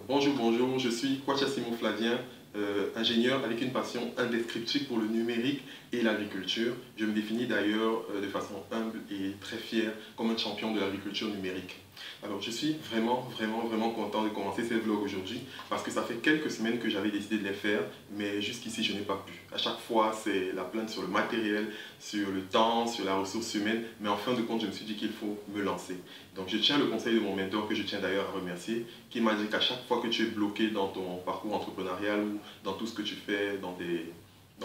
Bonjour, je suis Kwachasimo Flavien, ingénieur avec une passion indescriptible pour le numérique et l'agriculture. Je me définis d'ailleurs de façon humble et très fier comme un champion de l'agriculture numérique. Alors je suis vraiment content de commencer ces vlogs aujourd'hui parce que ça fait quelques semaines que j'avais décidé de les faire, mais jusqu'ici je n'ai pas pu. À chaque fois c'est la plainte sur le matériel, sur le temps, sur la ressource humaine, mais en fin de compte je me suis dit qu'il faut me lancer. Donc je tiens le conseil de mon mentor que je tiens d'ailleurs à remercier, qui m'a dit qu'à chaque fois que tu es bloqué dans ton parcours entrepreneurial ou dans tout ce que tu fais, dans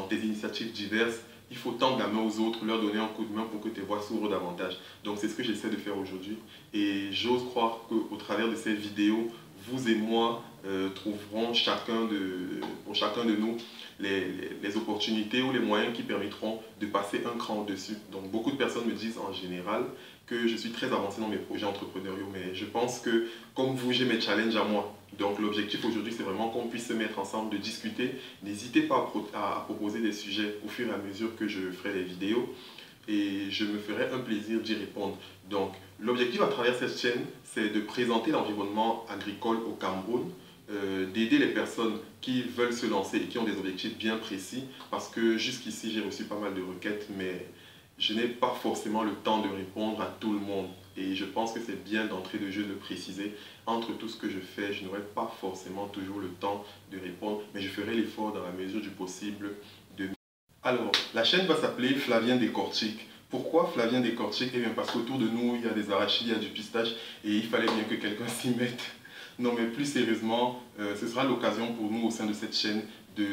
tes initiatives diverses, il faut tendre la main aux autres, leur donner un coup de main pour que tes voix s'ouvrent davantage. Donc c'est ce que j'essaie de faire aujourd'hui. Et j'ose croire qu'au travers de ces vidéos, vous et moi trouverons pour chacun de nous les opportunités ou les moyens qui permettront de passer un cran au-dessus. Donc beaucoup de personnes me disent en général que je suis très avancé dans mes projets entrepreneuriaux, mais je pense que comme vous, j'ai mes challenges à moi. Donc l'objectif aujourd'hui, c'est vraiment qu'on puisse se mettre ensemble, de discuter. N'hésitez pas à proposer des sujets au fur et à mesure que je ferai les vidéos et je me ferai un plaisir d'y répondre. Donc l'objectif à travers cette chaîne, c'est de présenter l'environnement agricole au Cameroun, d'aider les personnes qui veulent se lancer et qui ont des objectifs bien précis, parce que jusqu'ici j'ai reçu pas mal de requêtes, mais je n'ai pas forcément le temps de répondre à tout le monde. Et je pense que c'est bien d'entrer de jeu de préciser, entre tout ce que je fais, je n'aurai pas forcément toujours le temps de répondre, mais je ferai l'effort dans la mesure du possible de... Alors, la chaîne va s'appeler Flavien Décortique. Pourquoi Flavien Décortique? Eh bien parce qu'autour de nous, il y a des arachides, il y a du pistache, et il fallait bien que quelqu'un s'y mette. Non, mais plus sérieusement, ce sera l'occasion pour nous au sein de cette chaîne de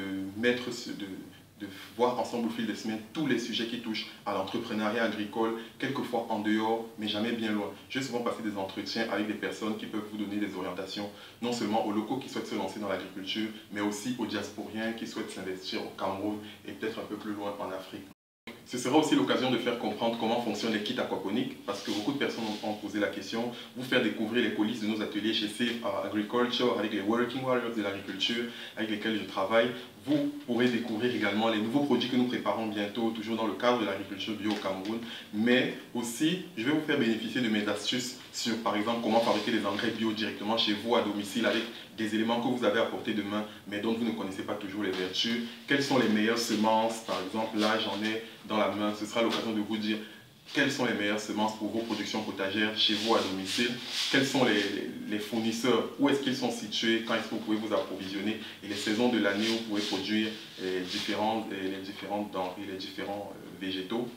de voir ensemble au fil des semaines tous les sujets qui touchent à l'entrepreneuriat agricole, quelquefois en dehors, mais jamais bien loin. Je vais souvent passer des entretiens avec des personnes qui peuvent vous donner des orientations, non seulement aux locaux qui souhaitent se lancer dans l'agriculture, mais aussi aux diasporiens qui souhaitent s'investir au Cameroun et peut-être un peu plus loin en Afrique. Ce sera aussi l'occasion de faire comprendre comment fonctionnent les kits aquaponiques, parce que beaucoup de personnes ont posé la question, vous faire découvrir les coulisses de nos ateliers chez Safe Agriculture, avec les Working Warriors de l'agriculture, avec lesquels je travaille. Vous pourrez découvrir également les nouveaux produits que nous préparons bientôt, toujours dans le cadre de l'agriculture bio au Cameroun. Mais aussi, je vais vous faire bénéficier de mes astuces sur, par exemple, comment fabriquer des engrais bio directement chez vous à domicile avec des éléments que vous avez à portée de main, mais dont vous ne connaissez pas toujours les vertus. Quelles sont les meilleures semences? Par exemple, là, j'en ai dans la main. Ce sera l'occasion de vous dire quelles sont les meilleures semences pour vos productions potagères chez vous à domicile, quels sont les fournisseurs, où est-ce qu'ils sont situés, quand est-ce que vous pouvez vous approvisionner, et les saisons de l'année où vous pouvez produire les différentes denrées, les différents végétaux.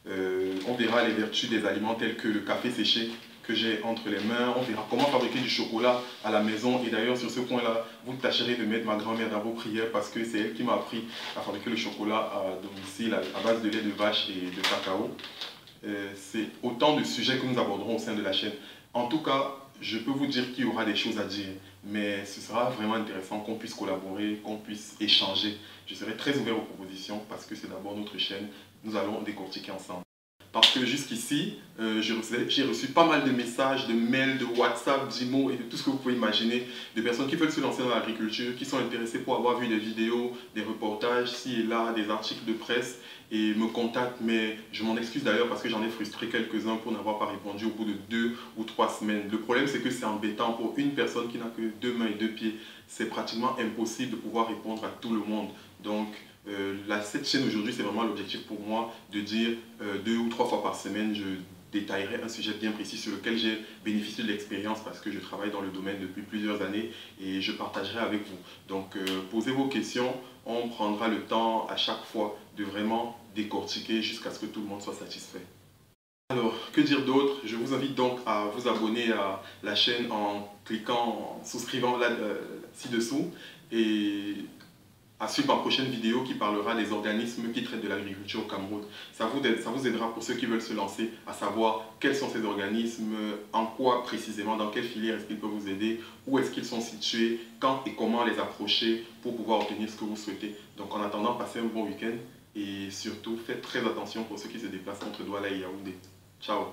On verra les vertus des aliments tels que le café séché que j'ai entre les mains. On verra comment fabriquer du chocolat à la maison. Et d'ailleurs, sur ce point-là, vous tâcherez de mettre ma grand-mère dans vos prières parce que c'est elle qui m'a appris à fabriquer le chocolat à domicile à base de lait de vache et de cacao. C'est autant de sujets que nous aborderons au sein de la chaîne. En tout cas, je peux vous dire qu'il y aura des choses à dire, mais ce sera vraiment intéressant qu'on puisse collaborer, qu'on puisse échanger. Je serai très ouvert aux propositions parce que c'est d'abord notre chaîne. Nous allons décortiquer ensemble. Parce que jusqu'ici, j'ai reçu pas mal de messages, de mails, de WhatsApp, d'IMO et de tout ce que vous pouvez imaginer, de personnes qui veulent se lancer dans l'agriculture, qui sont intéressées pour avoir vu des vidéos, des reportages, ci et là, des articles de presse, et me contactent, mais je m'en excuse d'ailleurs parce que j'en ai frustré quelques-uns pour n'avoir pas répondu au bout de 2 ou 3 semaines. Le problème, c'est que c'est embêtant pour une personne qui n'a que 2 mains et 2 pieds. C'est pratiquement impossible de pouvoir répondre à tout le monde. Donc, cette chaîne aujourd'hui, c'est vraiment l'objectif pour moi de dire 2 ou 3 fois par semaine, je détaillerai un sujet bien précis sur lequel j'ai bénéficié de l'expérience parce que je travaille dans le domaine depuis plusieurs années et je partagerai avec vous. Donc, posez vos questions, on prendra le temps à chaque fois de vraiment décortiquer jusqu'à ce que tout le monde soit satisfait. Alors, que dire d'autre? Je vous invite donc à vous abonner à la chaîne en cliquant, en souscrivant là, ci-dessous et à suivre ma prochaine vidéo qui parlera des organismes qui traitent de l'agriculture au Cameroun. Ça vous aidera pour ceux qui veulent se lancer à savoir quels sont ces organismes, en quoi précisément, dans quelle filière est-ce qu'ils peuvent vous aider, où est-ce qu'ils sont situés, quand et comment les approcher pour pouvoir obtenir ce que vous souhaitez. Donc en attendant, passez un bon week-end et surtout faites très attention pour ceux qui se déplacent entre Douala et Yaoundé. Ciao!